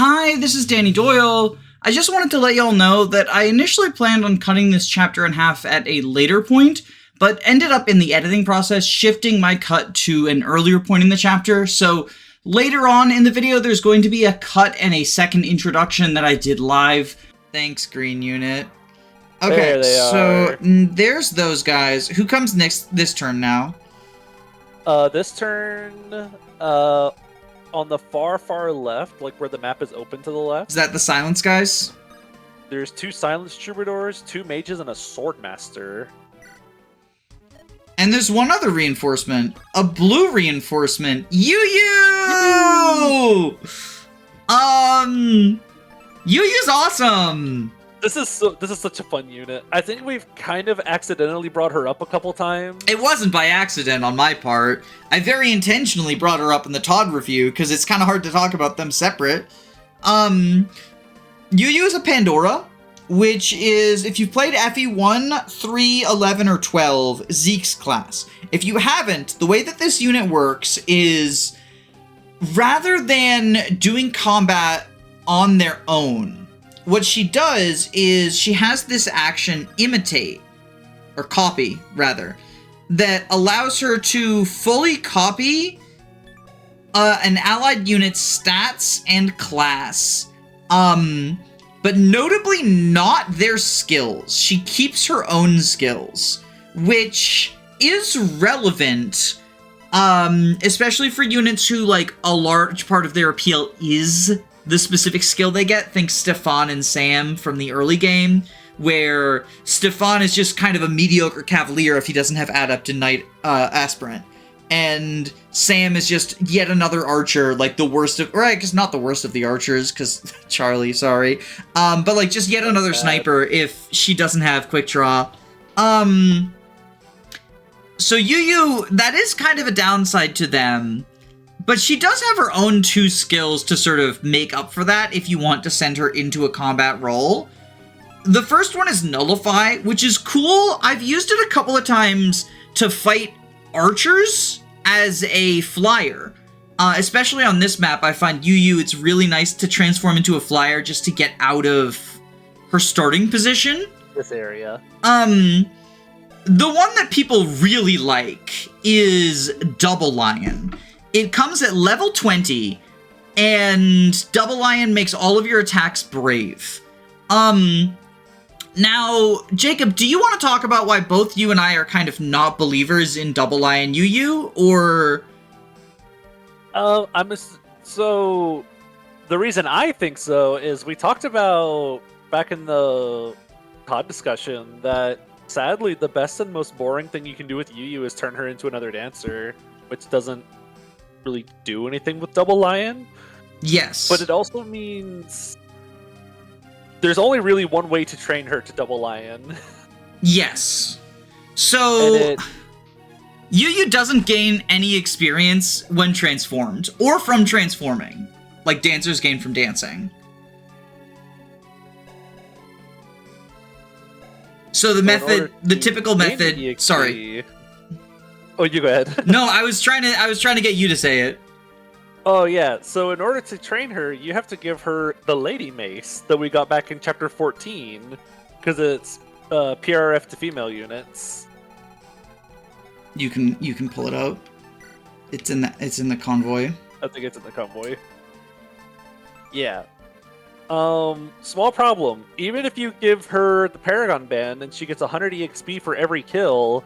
Hi, this is Danny Doyle. I just wanted to let y'all know that I initially planned on cutting this chapter in half at a later point, but ended up in the editing process shifting my cut to an earlier point in the chapter, so later on in the video there's going to be a cut and a second introduction that I did live. Thanks, Green Unit. Okay, so there's those guys. Who comes next this turn now? This turn, on the far left, like where the map is open to the left. Is that the Silence guys? There's 2 Silence Troubadours, 2 Mages, and a Swordmaster. And there's one other reinforcement. A blue reinforcement. Yuyu! Yuyu's awesome! This is such a fun unit. I think we've kind of accidentally brought her up a couple times. It wasn't by accident on my part. I very intentionally brought her up in the Todd review, because it's kind of hard to talk about them separate. Yuyu is a Pandora, which is, if you've played FE1, 3, 11, or 12, Zeke's class. If you haven't, the way that this unit works is, rather than doing combat on their own, what she does is she has this action, imitate, or copy, rather, that allows her to fully copy an allied unit's stats and class, but notably not their skills. She keeps her own skills, which is relevant, especially for units who, like, a large part of their appeal is the specific skill they get. Think Stefan and Sam from the early game, where Stefan is just kind of a mediocre Cavalier if he doesn't have Adept and Knight Aspirant. And Sam is just yet another archer, like the worst of, or I guess not the worst of the archers, because Charley, sorry. But like just yet another sniper if she doesn't have quick draw. So Yuyu, that is kind of a downside to them. But she does have her own 2 skills to sort of make up for that if you want to send her into a combat role. The first one is Nullify, which is cool. I've used it a couple of times to fight archers as a flyer. Especially on this map, I find Yuyu, it's really nice to transform into a flyer just to get out of her starting position. This area. The one that people really like is Double Lion. It comes at level 20, and Double Lion makes all of your attacks brave. Now, Jacob, do you want to talk about why both you and I are kind of not believers in Double Lion Yuyu, or? So, the reason I think so is we talked about, back in the COD discussion, that sadly the best and most boring thing you can do with Yuyu is turn her into another dancer, which doesn't really do anything with Double Lion. Yes. But it also means there's only really one way to train her to Double Lion. Yes. So Yuyu doesn't gain any experience when transformed, or from transforming, like dancers gain from dancing. So the method, the typical method, sorry. Oh, you go ahead. No, I was trying to get you to say it. Oh yeah, so in order to train her, you have to give her the Lady Mace that we got back in chapter 14, because it's PRF to female units. You can pull it out. It's in the convoy. I think it's in the convoy. Yeah. Small problem. Even if you give her the Paragon Band and she gets 100 EXP for every kill,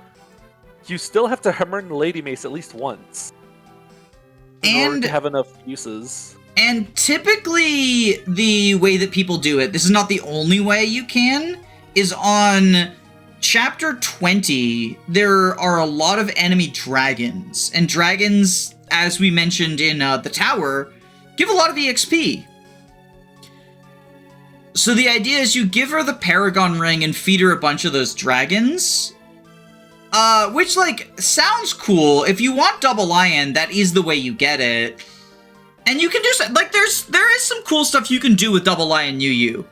you still have to hammer in the Lady Mace at least once in order to have enough uses. And typically, the way that people do it, this is not the only way you can, is on Chapter 20, there are a lot of enemy dragons. And dragons, as we mentioned in the tower, give a lot of EXP. So the idea is you give her the Paragon Ring and feed her a bunch of those dragons. Which, like, sounds cool. If you want Double Lion, that is the way you get it. And you can do, like, there is some cool stuff you can do with Double Lion Yuyu.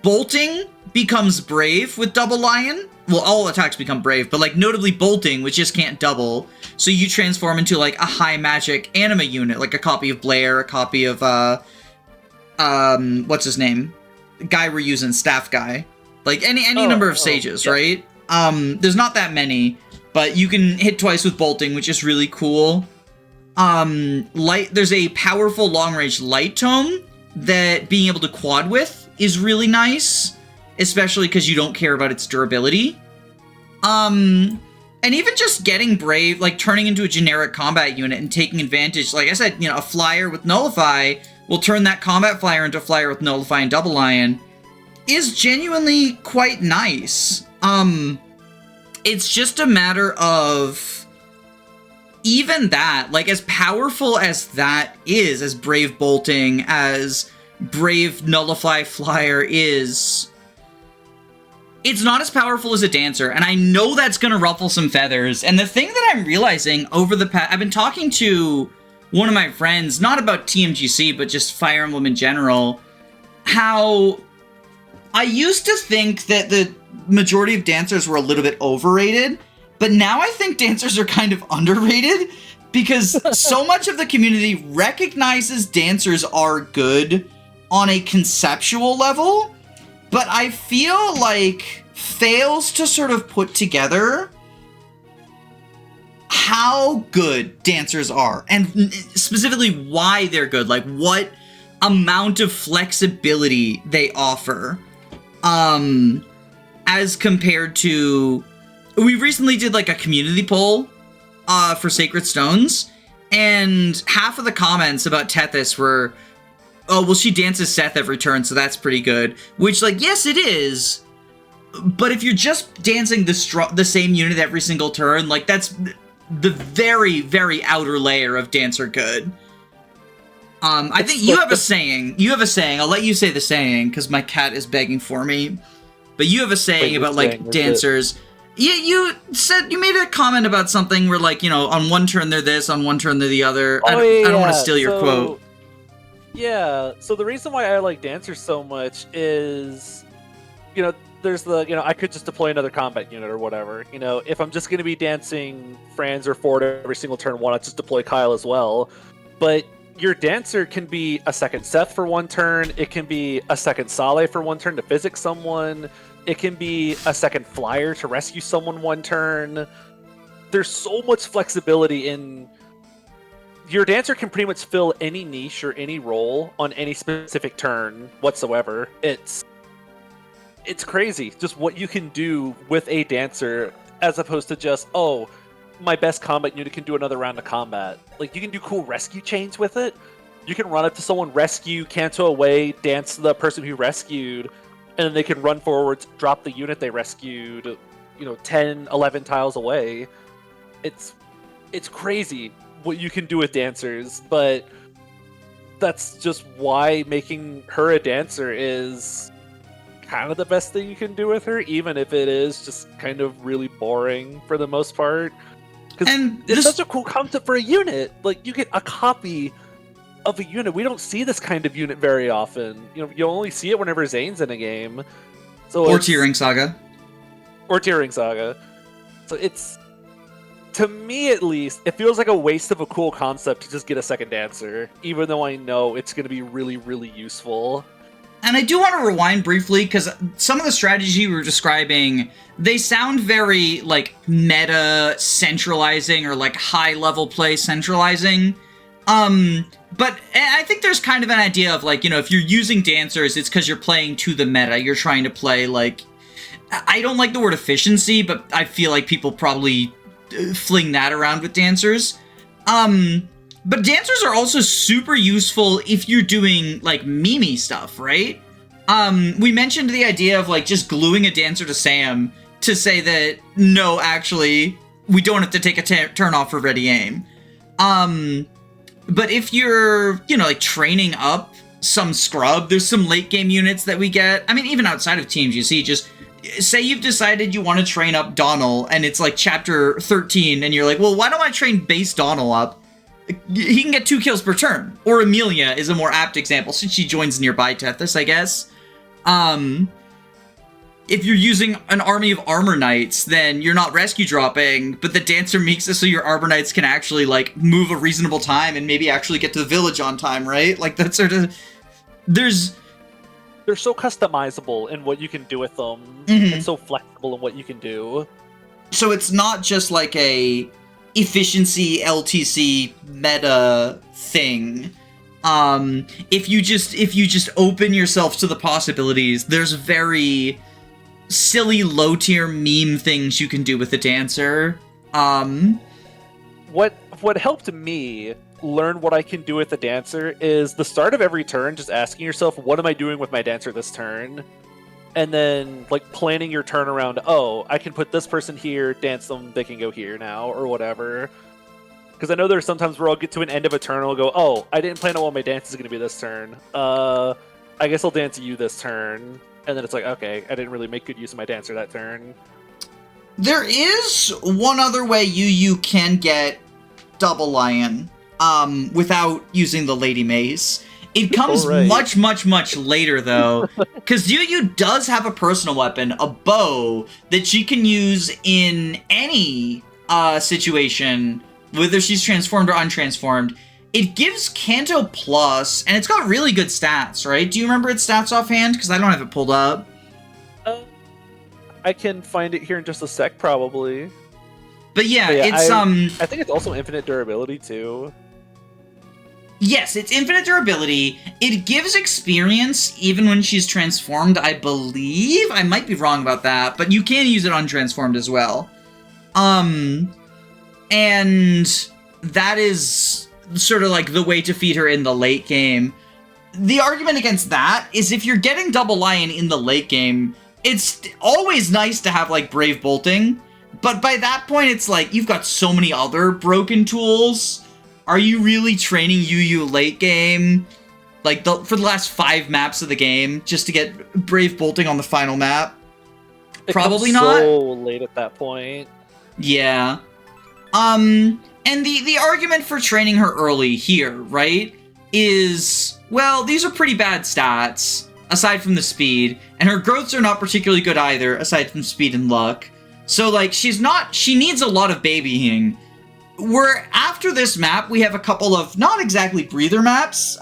Bolting becomes brave with Double Lion. Well, all attacks become brave, but, like, notably bolting, which just can't double. So you transform into, like, a high magic anima unit, like a copy of Blair, a copy of, what's his name? The guy we're using, staff guy. Like any number of sages, yep. right? There's not that many, but you can hit twice with bolting, which is really cool. There's a powerful long-range light tome that being able to quad with is really nice, especially because you don't care about its durability. And even just getting brave, like turning into a generic combat unit and taking advantage, like I said, a flyer with Nullify will turn that combat flyer into a flyer with Nullify and Double Lion, is genuinely quite nice. It's just a matter of even that, like as powerful as that is, as Brave Bolting, as Brave Nullify Flyer is, it's not as powerful as a Dancer, and I know that's gonna ruffle some feathers. And the thing that I'm realizing over the past, I've been talking to one of my friends, not about TMGC, but just Fire Emblem in general, how I used to think that the majority of Dancers were a little bit overrated, but now I think Dancers are kind of underrated, because so much of the community recognizes Dancers are good on a conceptual level, but I feel like fails to sort of put together how good Dancers are, and specifically why they're good, like what amount of flexibility they offer, as compared to, we recently did like a community poll for Sacred Stones, and half of the comments about Tethys were, oh, well, she dances Seth every turn, so that's pretty good. Which, like, yes, it is. But if you're just dancing the same unit every single turn, like, that's the very, very outer layer of dancer good. I think you have a saying. You have a saying. I'll let you say the saying, because my cat is begging for me. But you have a saying about, like, dancers. Yeah, you made a comment about something where, like, on one turn they're this, on one turn they're the other. I don't want to steal your quote. Yeah, so the reason why I like Dancers so much is, there's the, I could just deploy another combat unit or whatever. If I'm just going to be dancing Franz or Ford every single turn, why not just deploy Kyle as well? But your Dancer can be a second Seth for one turn, it can be a second Saleh for one turn to physic someone, it can be a second Flyer to rescue someone one turn. There's so much flexibility in... Your Dancer can pretty much fill any niche or any role on any specific turn whatsoever. It's crazy, just what you can do with a Dancer, as opposed to just, oh, my best combat unit can do another round of combat. Like, you can do cool rescue chains with it. You can run up to someone, rescue, cancel away, dance the person who rescued, and then they can run forwards, drop the unit they rescued, 10, 11 tiles away. It's crazy what you can do with Dancers, but that's just why making her a Dancer is kind of the best thing you can do with her, even if it is just kind of really boring for the most part. Because it's such a cool concept for a unit. Like, you get a copy of a unit. We don't see this kind of unit very often. You only see it whenever Zane's in a game. Or Tearing Saga. So it's, to me at least, it feels like a waste of a cool concept to just get a second Dancer, even though I know it's going to be really, really useful. And I do want to rewind briefly, because some of the strategy we were describing, they sound very, like, meta centralizing, or, like, high-level play centralizing. But I think there's kind of an idea of, like, if you're using Dancers, it's because you're playing to the meta. You're trying to play, like... I don't like the word efficiency, but I feel like people probably fling that around with Dancers. But Dancers are also super useful if you're doing, like, Mimi stuff, right? We mentioned the idea of, like, just gluing a Dancer to Sam to say that, no, actually, we don't have to take a turn off for ready aim. But if you're, like, training up some scrub, there's some late game units that we get. I mean, even outside of TMGC, just say you've decided you want to train up Donald, and it's, like, chapter 13, and you're like, well, why don't I train base Donald up? He can get 2 kills per turn. Or Amelia is a more apt example, since she joins nearby Tethys, I guess. If you're using an army of Armor Knights, then you're not rescue dropping, but the Dancer makes it so your Armor Knights can actually, like, move a reasonable time and maybe actually get to the village on time, right? Like, that sort of... They're so customizable in what you can do with them, Mhm. and so flexible in what you can do. So it's not just like a efficiency LTC meta thing. If you just open yourself to the possibilities, there's very silly low tier meme things you can do with the dancer. What helped me learn what I can do with the dancer is the start of every turn, just asking yourself, what am I doing with my dancer this turn? And then, like, planning your turn around, oh, I can put this person here, dance them, they can go here now, or whatever. Because I know there's sometimes where I'll get to an end of a turn and I'll go, oh, I didn't plan out what my dance is going to be this turn. I guess I'll dance you this turn. And then it's like, okay, I didn't really make good use of my dancer that turn. There is one other way you can get double lion without using the Lady Mace. It comes much later, though, because Yuyu does have a personal weapon, a bow, that she can use in any situation, whether she's transformed or untransformed. It gives Kanto plus, and it's got really good stats, right? Do you remember its stats offhand? Because I don't have it pulled up. I can find it here in just a sec, probably. But yeah, I think it's also infinite durability, too. Yes, it's infinite durability. It gives experience even when she's transformed, I believe. I might be wrong about that, but you can use it untransformed as well. And that is sort of like the way to feed her in the late game. The argument against that is if you're getting double lion in the late game, it's always nice to have like brave bolting, but by that point it's like you've got so many other broken tools. Are you really training Yuyu late game, like for the last 5 maps of the game, just to get brave bolting on the final map? Probably not. So late at that point. Yeah. And the argument for training her early here, right, is, well, these are pretty bad stats, aside from the speed, and her growths are not particularly good either, aside from speed and luck. So, like, she needs a lot of babying. Where after this map, we have a couple of not exactly breather maps.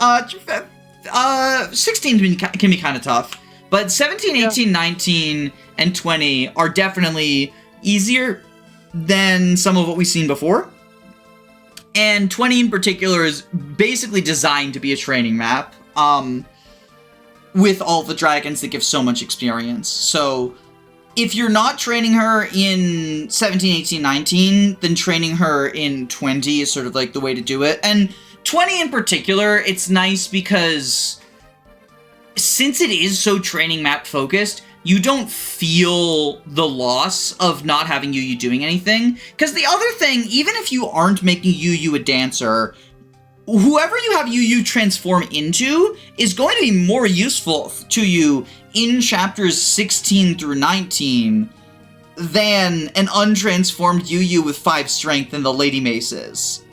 16 can be kind of tough, but 17, 18, 19, and 20 are definitely easier than some of what we've seen before. And 20 in particular is basically designed to be a training map, with all the dragons that give so much experience. So if you're not training her in 17, 18, 19, then training her in 20 is sort of like the way to do it. And 20 in particular, it's nice because since it is so training map focused, you don't feel the loss of not having Yuyu doing anything. Because the other thing, even if you aren't making Yuyu a dancer, whoever you have Yuyu transform into is going to be more useful to you in chapters 16 through 19 than an untransformed Yuyu with 5 strength and the Lady Maces.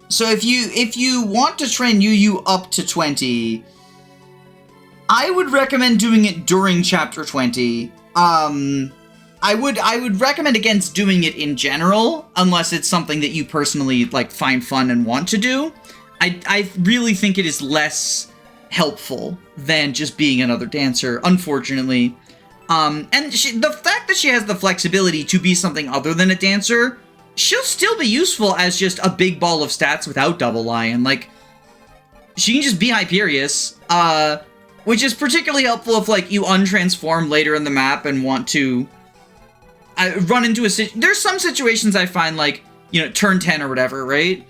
So if you want to train Yuyu up to 20, I would recommend doing it during chapter 20. I would recommend against doing it in general, unless it's something that you personally like find fun and want to do. I really think it is less helpful than just being another dancer, unfortunately. And the fact that she has the flexibility to be something other than a dancer, she'll still be useful as just a big ball of stats without double lion. Like, she can just be Hyperius, which is particularly helpful if like you untransform later in the map and want to run into there's some situations I find, like, you know, turn 10 or whatever, right?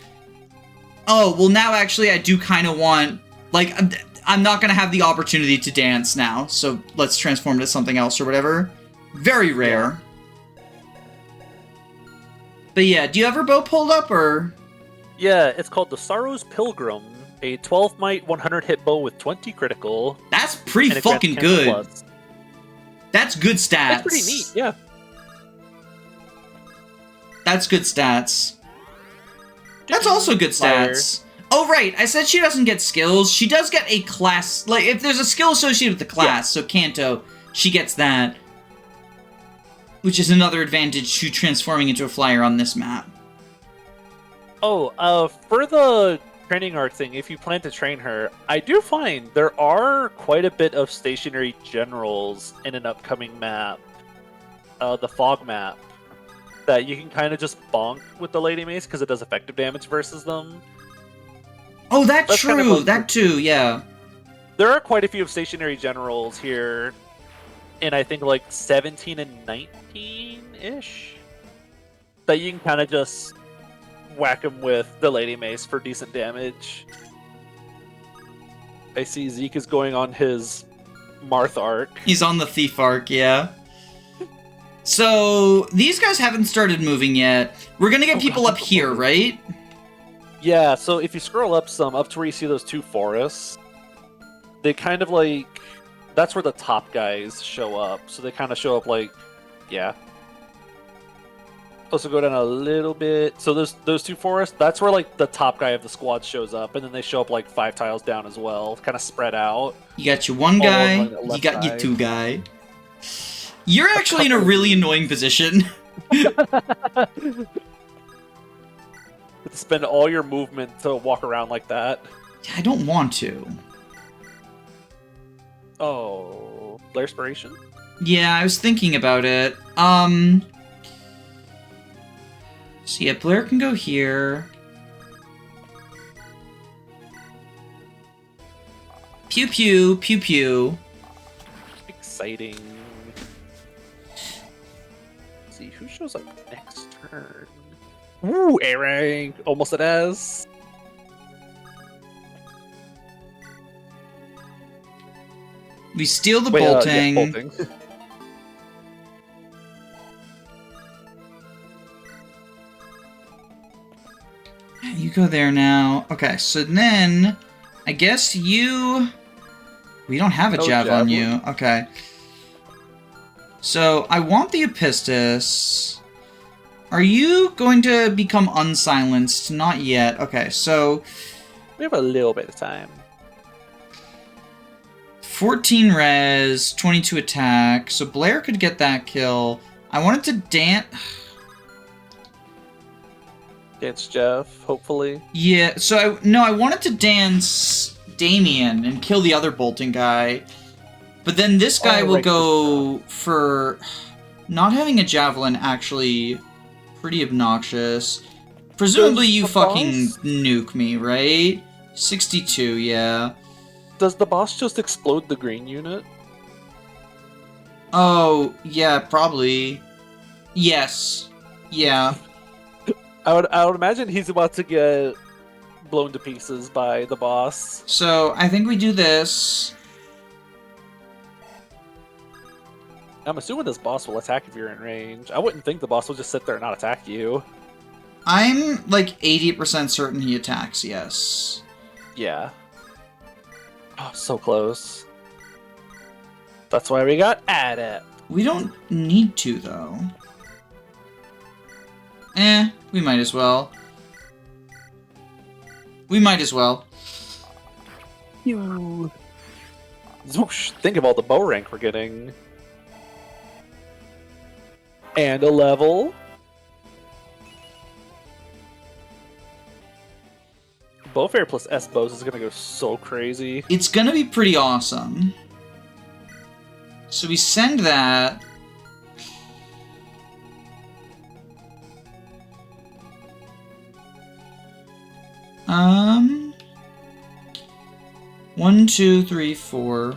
Oh, well, now actually I do kind of want, like, I'm not going to have the opportunity to dance now, so let's transform to something else or whatever. Very rare. But yeah, do you have her bow pulled up, or? Yeah, it's called the Sorrow's Pilgrim, a 12 might 100 hit bow with 20 critical. That's pretty fucking good. That's good stats. That's pretty neat, yeah. That's good stats. That's also good stats. Oh, right. I said she doesn't get skills. She does get a class. Like, if there's a skill associated with the class, so Kanto, she gets that. Which is another advantage to transforming into a flyer on this map. Oh, for the training arc thing, if you plan to train her, I do find there are quite a bit of stationary generals in an upcoming map, the fog map, that you can kind of just bonk with the Lady Mace because it does effective damage versus them. Oh, that's That's true. kind of like that too, yeah. There are quite a few of stationary generals here, in I think like 17 and 19-ish, that you can kind of just whack him with the Lady Mace for decent damage. I see Zeke is going on his Marth arc. He's on the Thief arc, yeah. So, these guys haven't started moving yet. We're gonna get people up here, right? Yeah, so if you scroll up some, up to where you see those two forests, they kind of like... That's where the top guys show up. So they kind of show up like... Yeah. Also go down a little bit. So those two forests, that's where like the top guy of the squad shows up, and then they show up like 5 tiles down as well, kind of spread out. You got your one guy, you got your 2 guy. You're actually in a really annoying position. Spend all your movement to walk around like that. I don't want to. Oh, Blair Inspiration? Yeah, I was thinking about it. So yeah, Blair can go here. Pew pew, pew pew. Exciting. Let's see, who shows up next turn? Ooh, A rank! Almost at S. We steal the bolting. Yeah, bolting. You go there now. Okay, so then I guess you... We don't have a jav on you. Okay. So I want the Epistus. Are you going to become unsilenced? Not yet. Okay, so... We have a little bit of time. 14 res, 22 attack. So Blair could get that kill. I wanted to dance... Dance Jeff, hopefully. Yeah, so I wanted to dance Damien and kill the other bolting guy. But then this guy will go for... Not having a javelin actually pretty obnoxious. Presumably you fucking nuke me, right? 62, yeah. Does the boss just explode the green unit? Oh, yeah, probably. Yes. Yeah. I would imagine he's about to get blown to pieces by the boss. So, I think we do this. I'm assuming this boss will attack if you're in range. I wouldn't think the boss will just sit there and not attack you. I'm like 80% certain he attacks, yes. Yeah. Oh, so close. That's why we got Adept. We don't need to, though. We might as well. We might as well. Zwoosh, think of all the bow rank we're getting. And a level. Bowfair plus S bows is gonna go so crazy. It's gonna be pretty awesome. So we send that. One, two, three, four.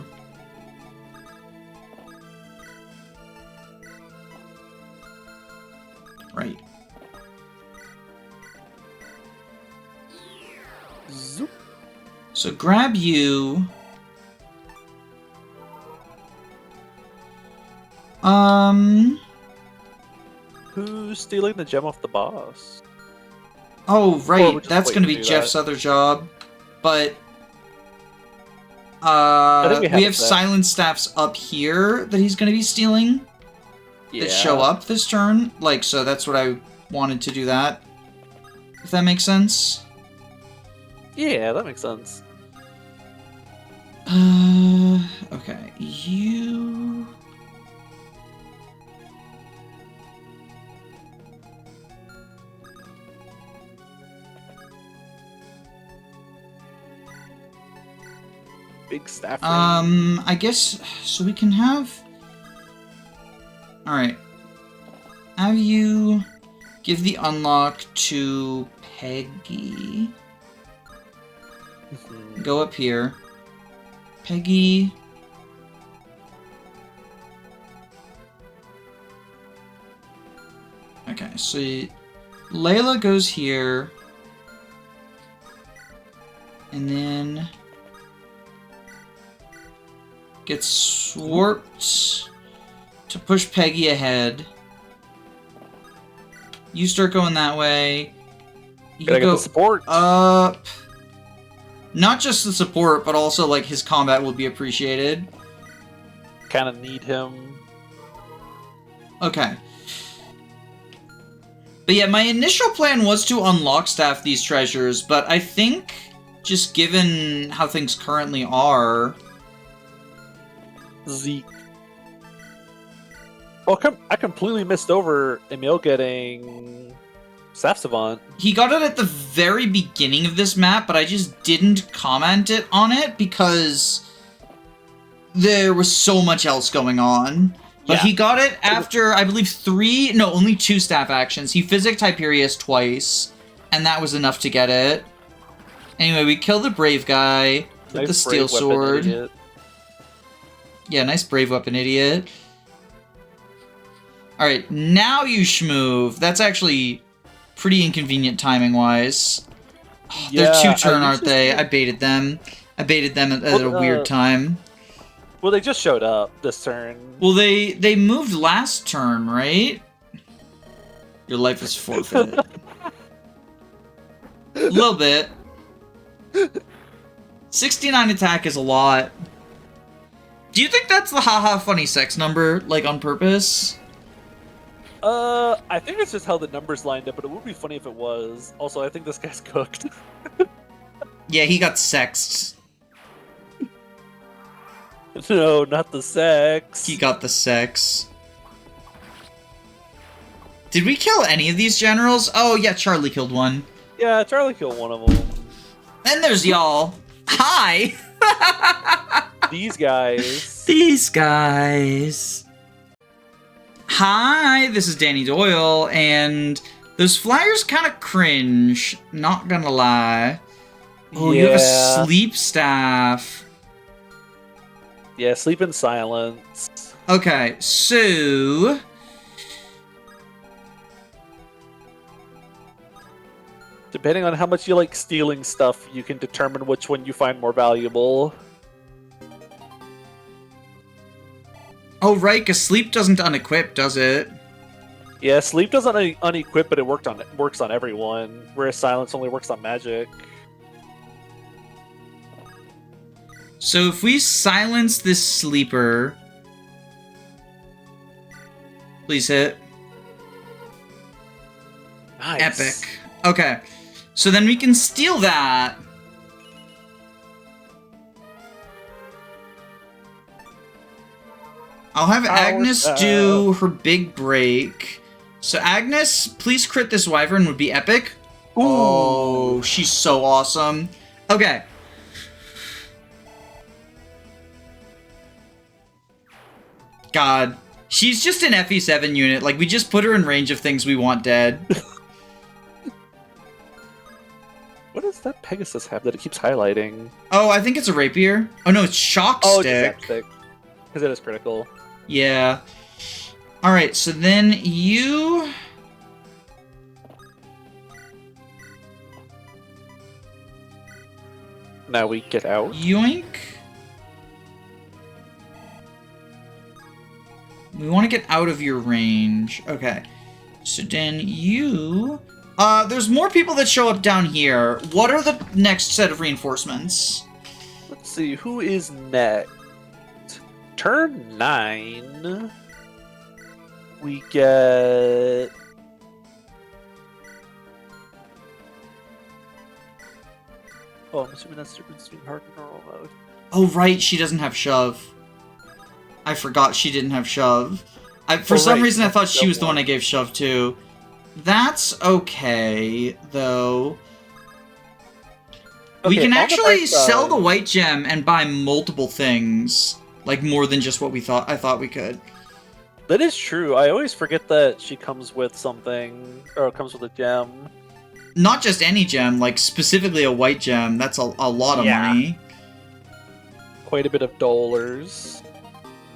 Right. Zoop. So grab you. Who's stealing the gem off the boss? Oh, right. That's gonna be do Jeff's that. other job. But think we have silence staffs up here that he's gonna be stealing. That show up this turn. Like, so that's what I wanted to do that. If that makes sense. Yeah, that makes sense. Okay. You... big staff ring. I guess so. We can have. All right. Have you give the unlock to Peggy? Go up here. Peggy. Okay, so Layla goes here. And then gets warped to push Peggy ahead. You start going that way. You Gotta go get the support. up. Not just the support, but also like his combat will be appreciated. Kind of need him. Okay. But yeah, my initial plan was to unlock staff these treasures, but I think just given how things currently are... Zeke. Oh, I completely missed over Emil getting Staff Savant. He got it at the very beginning of this map, but I just didn't comment on it because there was so much else going on. But he got it after, I believe, only 2 staff actions. He physicked Hyperius twice, and that was enough to get it. Anyway, we kill the brave guy with the steel sword. Yeah, nice brave weapon, idiot. Alright, now you schmoove. That's actually pretty inconvenient timing-wise. Oh, they're 2-turn, aren't they? I baited them. I baited them at a weird time. Well, they just showed up this turn. Well, they moved last turn, right? Your life is forfeit. A little bit. 69 attack is a lot. Do you think that's the haha funny sex number, like on purpose? I think it's just how the numbers lined up, but it would be funny if it was. Also, I think this guy's cooked. Yeah, he got sexed. No, not the sex. He got the sex. Did we kill any of these generals? Oh, yeah, Charley killed one. Yeah, Charley killed one of them. Then there's y'all. Hi! These guys. These guys. Hi, this is Danny Doyle, and those flyers kind of cringe, not gonna lie. Oh, you have a sleep staff. Yeah, sleep in silence. Okay, so... Depending on how much you like stealing stuff, you can determine which one you find more valuable. Oh, right, because sleep doesn't unequip, does it? Yeah, sleep doesn't unequip, but it works on everyone, whereas silence only works on magic. So if we silence this sleeper... Please hit. Nice. Epic. Okay. So then we can steal that. I'll have Agnes do her big break. So Agnes, please crit this wyvern would be epic. Ooh. Oh, she's so awesome. Okay. God. She's just an FE7 unit. Like, we just put her in range of things we want dead. What does that Pegasus have that it keeps highlighting? Oh, I think it's a rapier. Oh, no, it's shock stick. Because it is critical. Yeah. Alright, so then you... Now we get out. Yoink. We want to get out of your range. Okay. So then you... there's more people that show up down here. What are the next set of reinforcements? Let's see, who is next? Turn 9. We get... Oh, I'm assuming that's Super Stream Hard Normal mode. Oh, right, she doesn't have shove. I forgot she didn't have shove. For some reason, I thought she was the one I gave shove to. That's okay, though. We can on the actually bright sell side- the white gem and buy multiple things. Like, more than just what I thought we could. That is true. I always forget that she comes with something, or comes with a gem. Not just any gem, like, specifically a white gem. That's a lot of money. Quite a bit of dollars.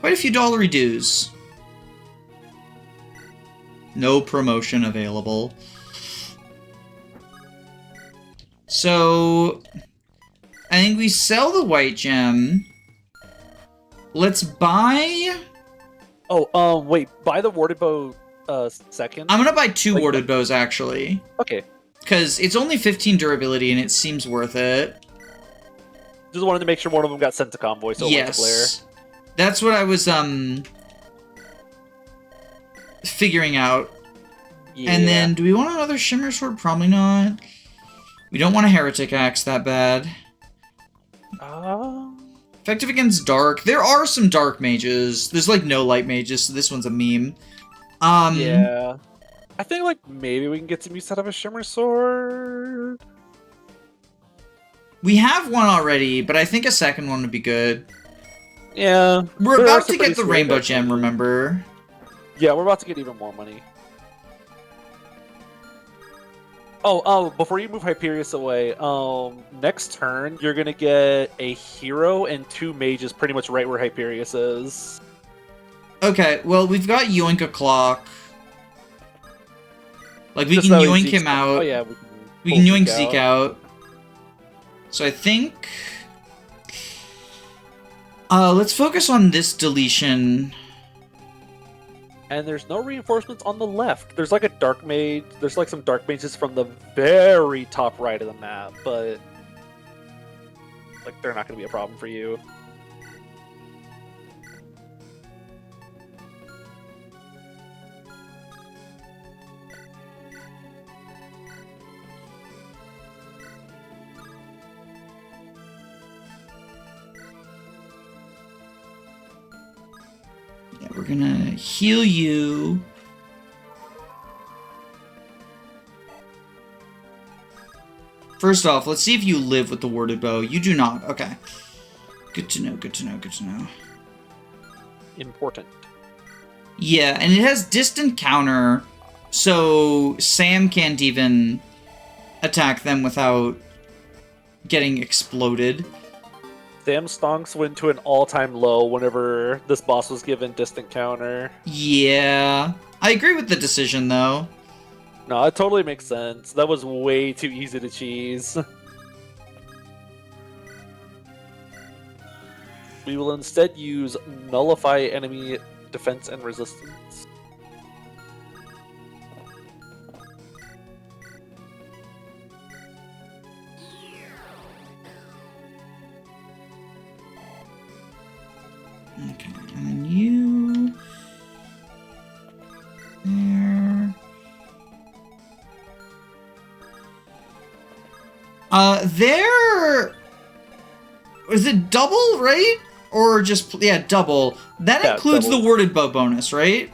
Quite a few dollary dues. No promotion available. So, I think we sell the white gem. Let's buy... Oh, wait, buy the warded bow second. I'm gonna buy 2 warded bows, actually. Okay. Because it's only 15 durability, and it seems worth it. Just wanted to make sure one of them got sent to convoy, so Yes. That's what I was, figuring out. Yeah. And then, do we want another Shimmer Sword? Probably not. We don't want a Heretic Axe that bad. Effective against Dark. There are some Dark Mages. There's, like, no Light Mages, so this one's a meme. Yeah. I think, like, maybe we can get some use out of a Shimmer Sword. We have one already, but I think a second one would be good. Yeah. We're There are about some to get pretty the sweet Rainbow ones. Gem, remember? Yeah, we're about to get even more money. Oh, before you move Hyperius away, next turn, you're gonna get a hero and 2 mages pretty much right where Hyperius is. Okay, well, we've got Yoink O'Clock. Like, we Just can so yoink Zeke's him gonna- out. Oh, yeah, We can yoink Zeke out. So I think... let's focus on this deletion. And there's no reinforcements on the left. There's like a dark mage. There's like some dark mages from the very top right of the map, but like they're not going to be a problem for you. Yeah, we're gonna heal you. First off, let's see if you live with the warded bow. You do not. Okay. Good to know, good to know, good to know. Important. Yeah, and it has distant counter, so Sam can't even attack them without getting exploded. Sam stonks went to an all-time low whenever this boss was given distant counter. Yeah. I agree with the decision, though. No, it totally makes sense. That was way too easy to cheese. We will instead use nullify enemy defense and resistance. Okay, and then you... There... There... Is it double, right? Or just... Yeah, double. That Yeah, includes double. the worded bow bonus, right?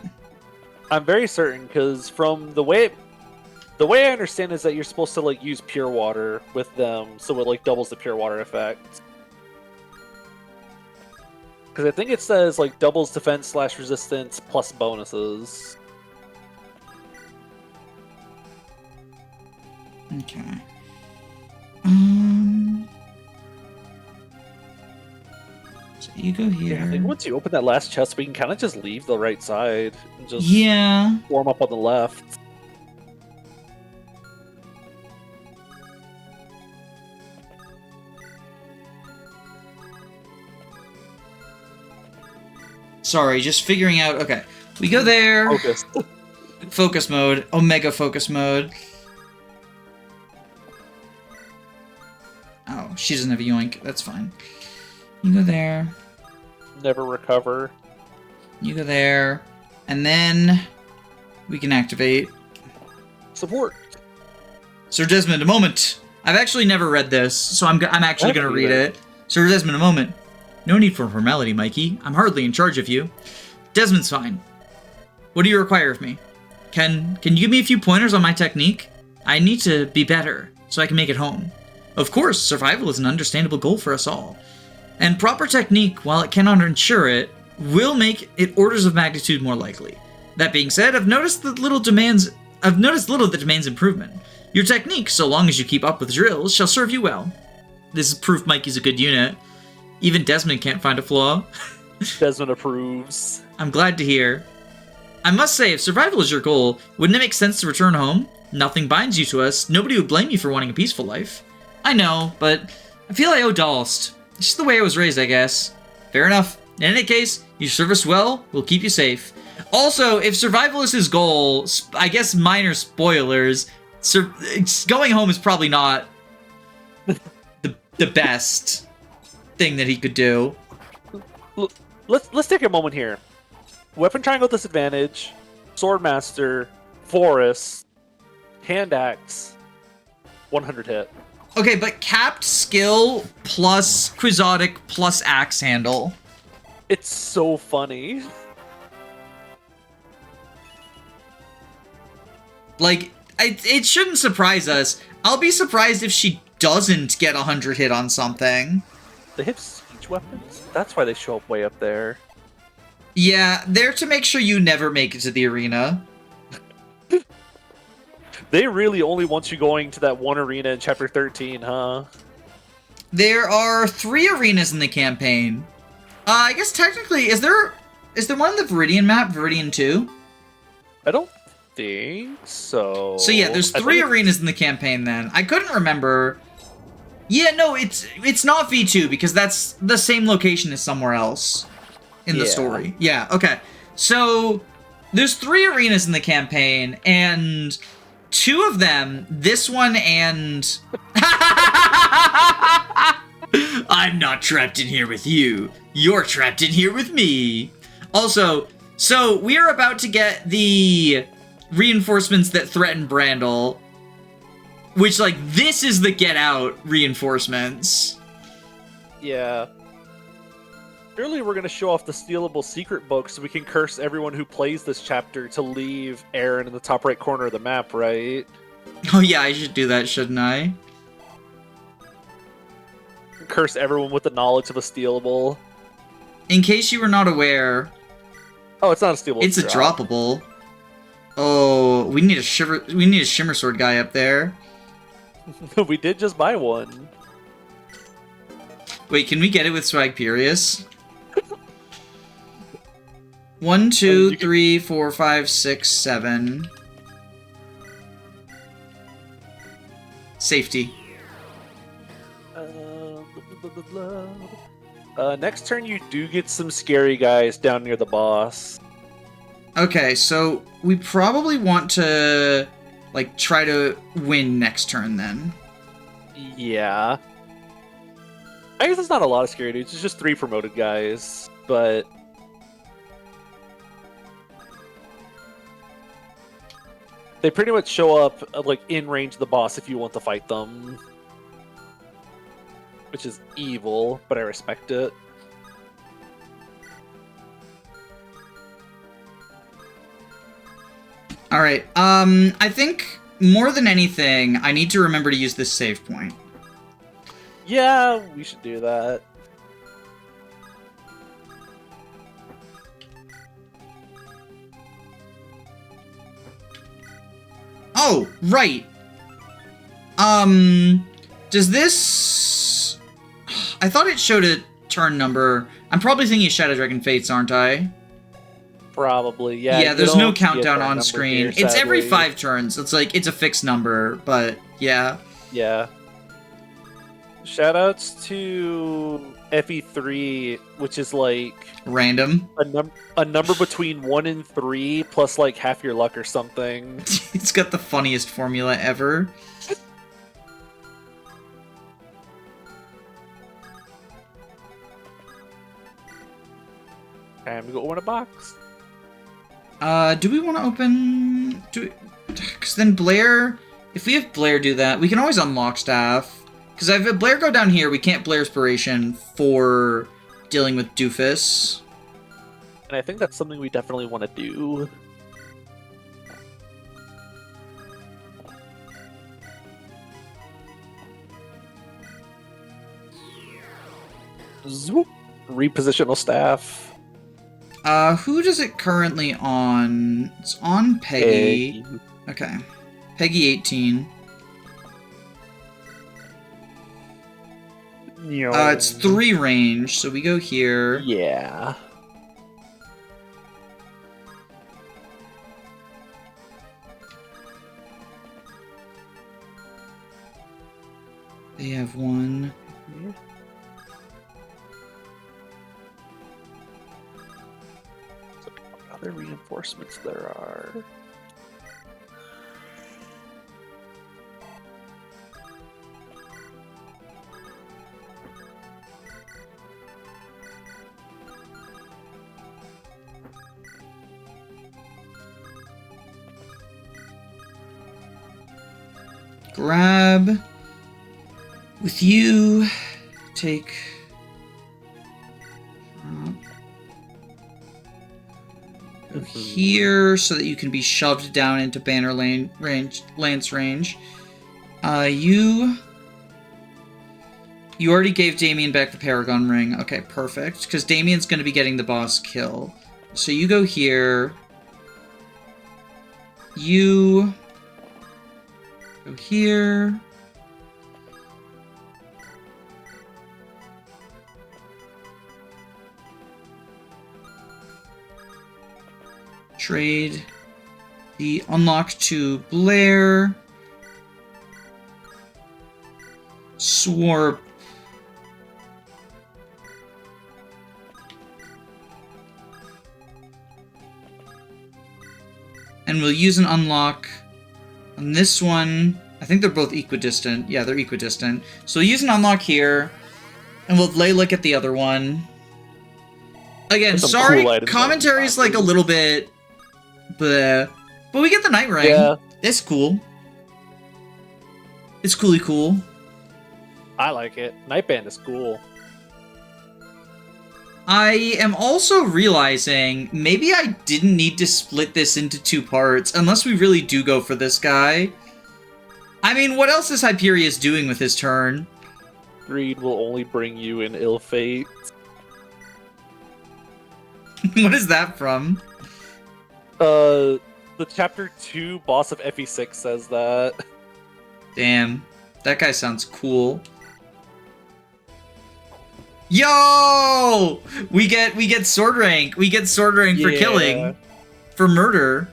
I'm very certain because from the way I understand is that you're supposed to like use pure water with them, so it like doubles the pure water effect. Because I think it says like doubles defense / resistance plus bonuses. Okay. So you go here. Yeah, I think once you open that last chest, we can kind of just leave the right side and just Yeah. warm up on the left. Sorry, just figuring out... Okay. We go there. Focus. Focus mode. Omega focus mode. Oh, she doesn't have a yoink. That's fine. You go there. Never recover. You go there. And then... we can activate. Support. Sir Desmond, a moment! I've actually never read this, so I'm actually going to read it. Sir Desmond, a moment. No need for formality, Mikey. I'm hardly in charge of you. Desmond's fine. What do you require of me? Can you give me a few pointers on my technique? I need to be better, so I can make it home. Of course, survival is an understandable goal for us all. And proper technique, while it cannot ensure it, will make it orders of magnitude more likely. That being said, I've noticed little that demands improvement. Your technique, so long as you keep up with drills, shall serve you well. This is proof Mikey's a good unit. Even Desmond can't find a flaw. Desmond approves. I'm glad to hear. I must say, if survival is your goal, wouldn't it make sense to return home? Nothing binds you to us. Nobody would blame you for wanting a peaceful life. I know, but I feel I owe Dalst. It's just the way I was raised, I guess. Fair enough. In any case, you serve us well, we'll keep you safe. Also, if survival is his goal, I guess minor spoilers, going home is probably not the best thing that he could do. Let's take a moment here. Weapon triangle disadvantage, swordmaster, forest, hand axe, 100 hit. Okay, but capped skill plus quixotic plus axe handle. It's so funny. Like, it shouldn't surprise us. I'll be surprised if she doesn't get 100 hit on something. They have siege weapons? That's why they show up way up there. Yeah, they're to make sure you never make it to the arena. They really only want you going to that one arena in Chapter 13, huh? There are 3 arenas in the campaign. I guess technically, is there one in the Viridian map, Viridian 2? I don't think so. So yeah, there's 3 arenas in the campaign then. I couldn't remember. Yeah, no, it's not V2 because that's the same location as somewhere else in the story. Yeah, okay. So there's 3 arenas in the campaign, and 2 of them, this one and... I'm not trapped in here with you. You're trapped in here with me. Also, so we are about to get the reinforcements that threaten Brandel, which, like, this is the get out reinforcements. Yeah. Surely we're going to show off the stealable secret book so we can curse everyone who plays this chapter to leave Aaron in the top right corner of the map, right? Oh yeah, I should do that, shouldn't I? Curse everyone with the knowledge of a stealable. In case you were not aware... Oh, it's not a stealable. It's a droppable. Oh, we need a shimmer sword guy up there. We did just buy one. Wait, can we get it with Swag Furious? 1, 2, 3, 4, 5, 6, 7. Safety. Next turn you do get some scary guys down near the boss. Okay, so we probably want to, like, try to win next turn then. Yeah. I guess it's not a lot of scary dudes, it's just 3 promoted guys, but... They pretty much show up, like, in range of the boss if you want to fight them. Which is evil, but I respect it. Alright, I think, more than anything, I need to remember to use this save point. Yeah, we should do that. Oh, right. Does this... I thought it showed a turn number. I'm probably thinking of Shadow Dragon Fates, aren't I? Probably, yeah. Yeah, there's no countdown on screen. Here, it's every 5 turns. It's like, it's a fixed number, but yeah. Yeah. Shoutouts to FE3, which is like... Random. A number between 1 and 3, plus like half your luck or something. It's got the funniest formula ever. Time to go open a box. Do we want to open... Because then Blair... If we have Blair do that, we can always unlock staff. Because if Blair go down here, we can't Blair Inspiration for dealing with Doofus. And I think that's something we definitely want to do. Zoop. Repositional staff. Who does it currently on? It's on Peggy. Okay. Peggy 18. It's 3 range, so we go here. Yeah. They have 1. So what other reinforcements there are? Grab with you, take go here so that you can be shoved down into banner lane range, lance range. You already gave Damien back the Paragon ring. Okay, perfect, because Damien's going to be getting the boss kill. So you go here. You go here. Trade the unlock to Blair. Swarp. And we'll use an unlock on this one. I think they're both equidistant. Yeah, they're equidistant. So we'll use an unlock here, and we'll lay look at the other one. Again, sorry, cool commentary's like a little bit bleh, but we get the night ring. Yeah. It's cool. It's coolly cool. I like it. Nightband is cool. I am also realizing maybe I didn't need to split this into 2 parts, unless we really do go for this guy. I mean, what else is Hyperius doing with his turn? Greed will only bring you in ill fate. What is that from? The chapter 2 boss of FE6 says that. Damn, that guy sounds cool. Yo! We get sword rank. We get sword rank for killing. For murder.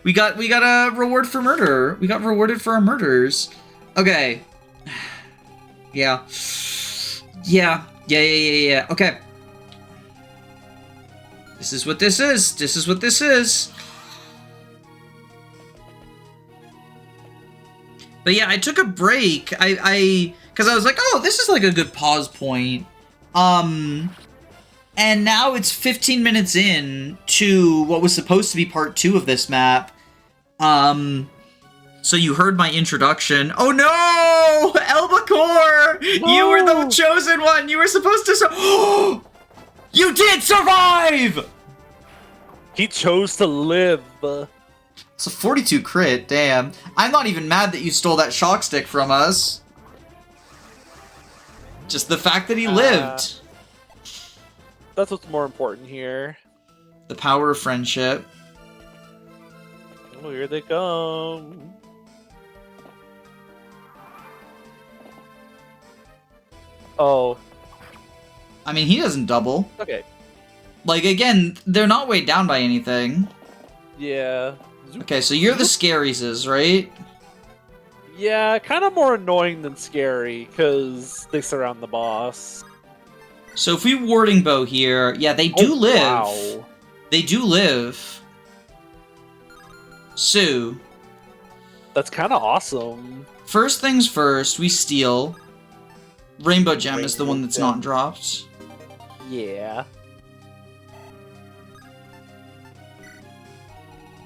We got a reward for murder. We got rewarded for our murders. Okay. Yeah. Yeah. Okay. This is what this is. This is what this is. But yeah, I took a break. Because I was like, oh, this is like a good pause point. And now it's 15 minutes in to what was supposed to be part 2 of this map. So you heard my introduction. Oh no! Albacore! No! You were the chosen one! You were supposed to You did survive! He chose to live. It's a 42 crit, damn. I'm not even mad that you stole that shock stick from us. Just the fact that he lived. That's what's more important here. The power of friendship. Oh, here they come. Oh. I mean, he doesn't double. Okay. Like, again, they're not weighed down by anything. Yeah. Okay, so you're the Scarieses, right? Yeah, kind of more annoying than scary, because they surround the boss. So if we warding bow here, yeah, they do live. Wow. They do live. So. That's kind of awesome. First things first, we steal. Rainbow Gem is the one that's not dropped. Yeah.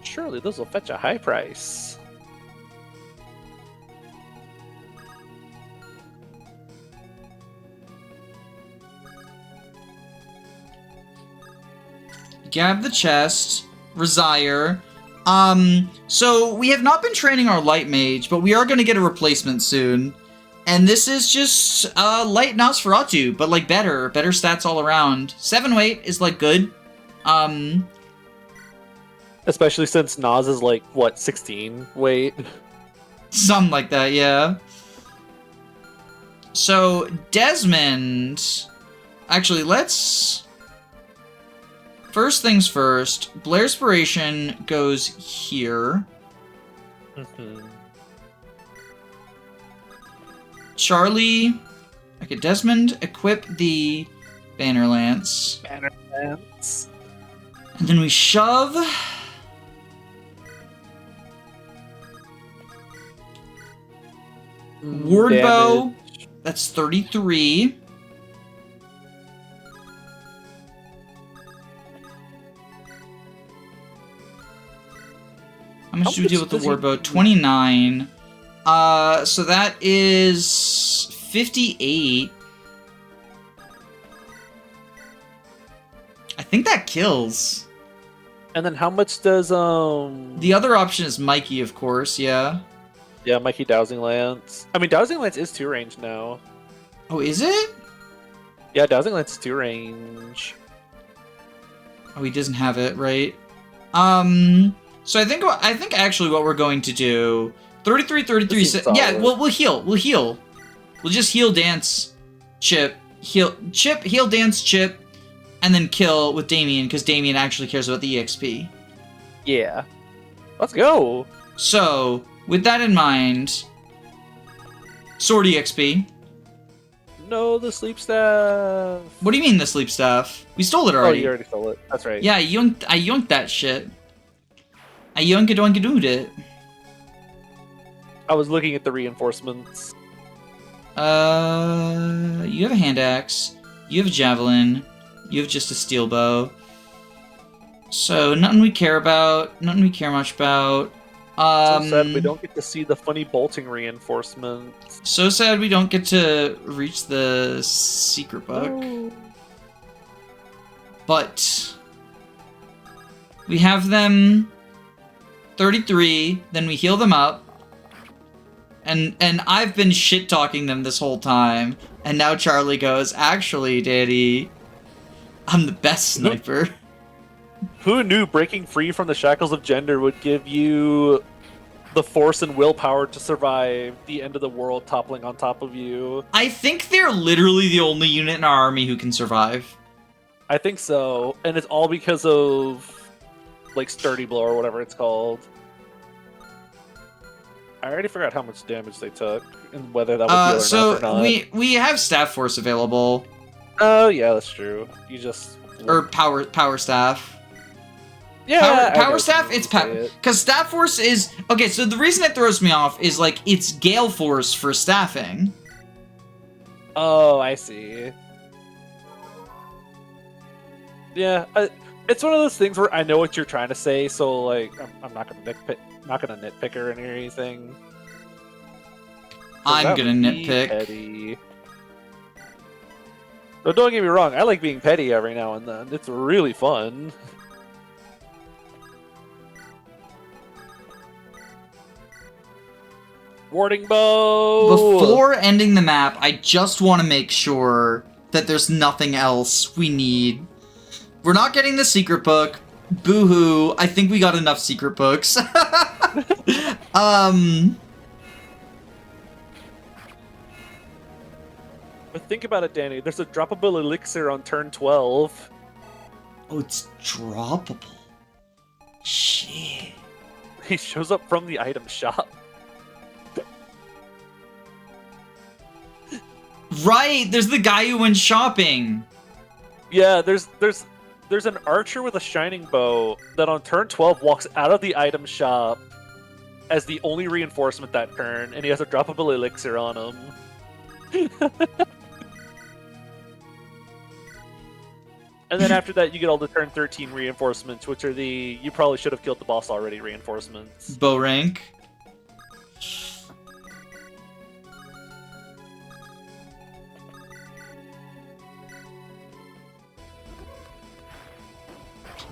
Surely those will fetch a high price. Grab the chest. Resire. So we have not been training our light mage, but we are going to get a replacement soon. And this is just light Nosferatu, but like better stats all around. 7 weight is like good. Especially since Nas is like, what, 16 weight? Something like that, yeah. So, Desmond... Actually, let's... First things first, Blairspiration goes here. Charley... Okay, Desmond, equip the Banner Lance. Banner Lance. And then we shove... Wardbow, that's 33. How much do we deal with the Wardbow? 29. So that is 58. I think that kills. And then how much does The other option is Mikey, of course, yeah. Yeah, Mikey Dowsing Lance. I mean, Dowsing Lance is 2 range now. Oh, is it? Yeah, Dowsing Lance is 2 range. Oh, he doesn't have it, right? So I think actually what we're going to do 33. Yeah, we'll heal. We'll just heal, dance, chip, heal, dance, chip, and then kill with Damien because Damien actually cares about the EXP. Yeah. Let's go. So, with that in mind, Sword EXP. No, the sleep staff. What do you mean the sleep staff? We stole it already. Oh, you already stole it. That's right. Yeah, I yoinked that shit. I yoinked it. I was looking at the reinforcements. You have a hand axe. You have a javelin. You have just a steel bow. So nothing we care about. Nothing we care much about. So sad we don't get to see the funny bolting reinforcements. So sad we don't get to reach the secret book. Oh. But we have them 33, then we heal them up. And I've been shit-talking them this whole time. And now Charley goes, actually, Daddy, I'm the best sniper. Who knew breaking free from the shackles of gender would give you the force and willpower to survive the end of the world toppling on top of you? I think they're literally the only unit in our army who can survive. I think so. And it's all because of, like, Sturdy Blow or whatever it's called. I already forgot how much damage they took and whether that would heal or not. So we have Staff Force available. Oh, yeah, that's true. You just... Or Power Staff. Yeah, Power Staff, it's power. Because Staff Force is... Okay, so the reason it throws me off is, like, it's Gale Force for staffing. Oh, I see. Yeah, it's one of those things where I know what you're trying to say, so, like, I'm not gonna nitpick or anything. I'm gonna nitpick. Petty. But don't get me wrong, I like being petty every now and then. It's really fun. Warding bow! Before ending the map, I just want to make sure that there's nothing else we need. We're not getting the secret book. Boo-hoo. I think we got enough secret books. But think about it, Danny. There's a droppable elixir on turn 12. Oh, it's droppable. Shit. He shows up from the item shop. Right, there's the guy who went shopping. Yeah, there's an archer with a shining bow that on turn 12 walks out of the item shop as the only reinforcement that turn, and he has a droppable elixir on him. And then after that, you get all the turn 13 reinforcements, which are the you probably should have killed the boss already reinforcements. Bow rank.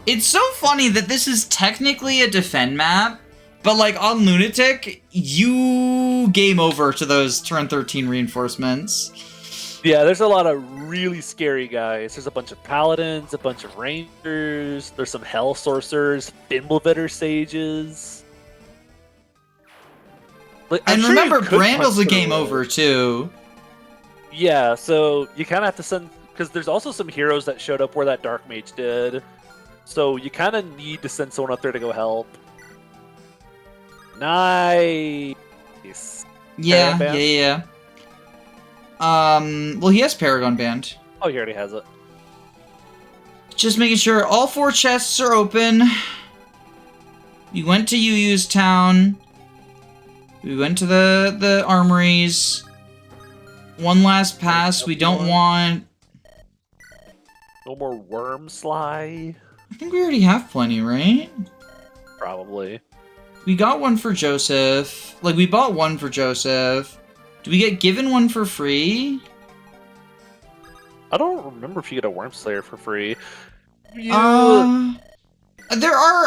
It's so funny that this is technically a defend map, but like on Lunatic, you 2 game over to those turn 13 reinforcements. Yeah, there's a lot of really scary guys. There's a bunch of paladins, a bunch of rangers. There's some hell sorcerers, Fimblevetter sages. Like, And remember, Brandal's a game over too. Yeah, so you kind of have to send, because there's also some heroes that showed up where that Dark Mage did. So you kind of need to send someone up there to go help. Nice. Yeah. Well, he has Paragon Band. Oh, he already has it. Just making sure all 4 chests are open. We went to Yuyu's town. We went to the armories. One last pass. We don't want... No more worm sly. I think we already have plenty, right? Probably. We got one for Joseph. Like, we bought one for Joseph. Do we get given one for free? I don't remember if you get a Worm Slayer for free. There are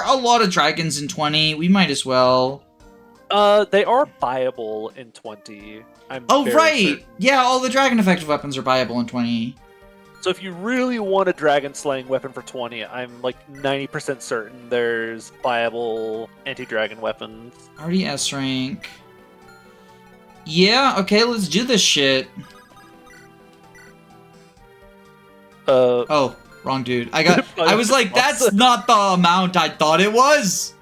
a lot of dragons in 20. We might as well. They are buyable in 20. Oh, right! Certain. Yeah, all the dragon effective weapons are buyable in 20. So if you really want a dragon slaying weapon for 20, I'm like 90% certain there's buyable anti-dragon weapons. Already S rank. Yeah, okay, let's do this shit. Oh, wrong dude. I was like, that's not the amount I thought it was!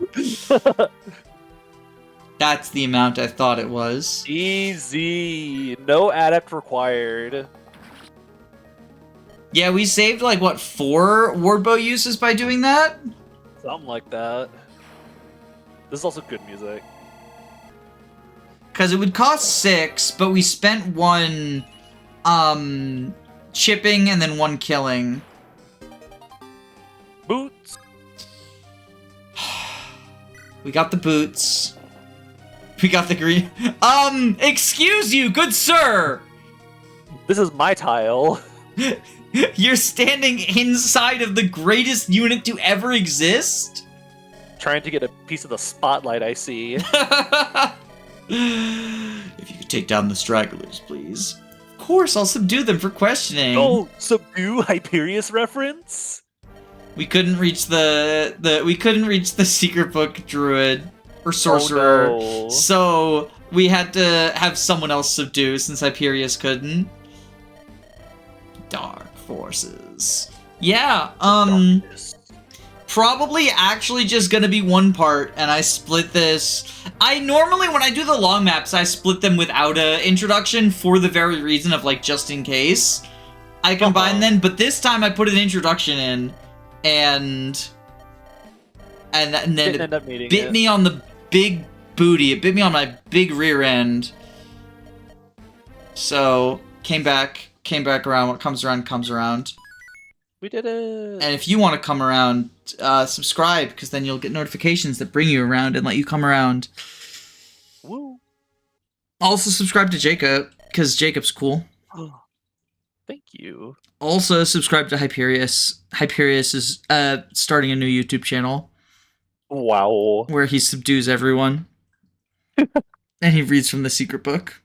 That's the amount I thought it was. Easy. No adept required. Yeah, we saved like, what, 4 wardbow uses by doing that? Something like that. This is also good music. Because it would cost 6, but we spent 1 chipping and then 1 killing. Boots. We got the boots. We got the green. Excuse you, good sir! This is my tile. You're standing inside of the greatest unit to ever exist? Trying to get a piece of the spotlight I see. If you could take down the stragglers, please. Of course, I'll subdue them for questioning. Oh, subdue Hyperius reference? We couldn't reach we couldn't reach the secret book druid or sorcerer. Oh, no. So we had to have someone else subdue since Hyperius couldn't. Dark forces. Yeah, Darkness. probably actually just gonna be one part, and I split this. I normally, when I do the long maps, I split them without a introduction for the very reason of, like, just in case. I combine them, but this time I put an introduction in, and then it bit me on the big booty. It bit me on my big rear end. So, came back around. What comes around, comes around. We did it. And if you want to come around, subscribe, because then you'll get notifications that bring you around and let you come around. Woo. Also, subscribe to Jacob, because Jacob's cool. Thank you. Also, subscribe to Hyperius. Hyperius is starting a new YouTube channel. Wow. Where he subdues everyone. And he reads from the secret book.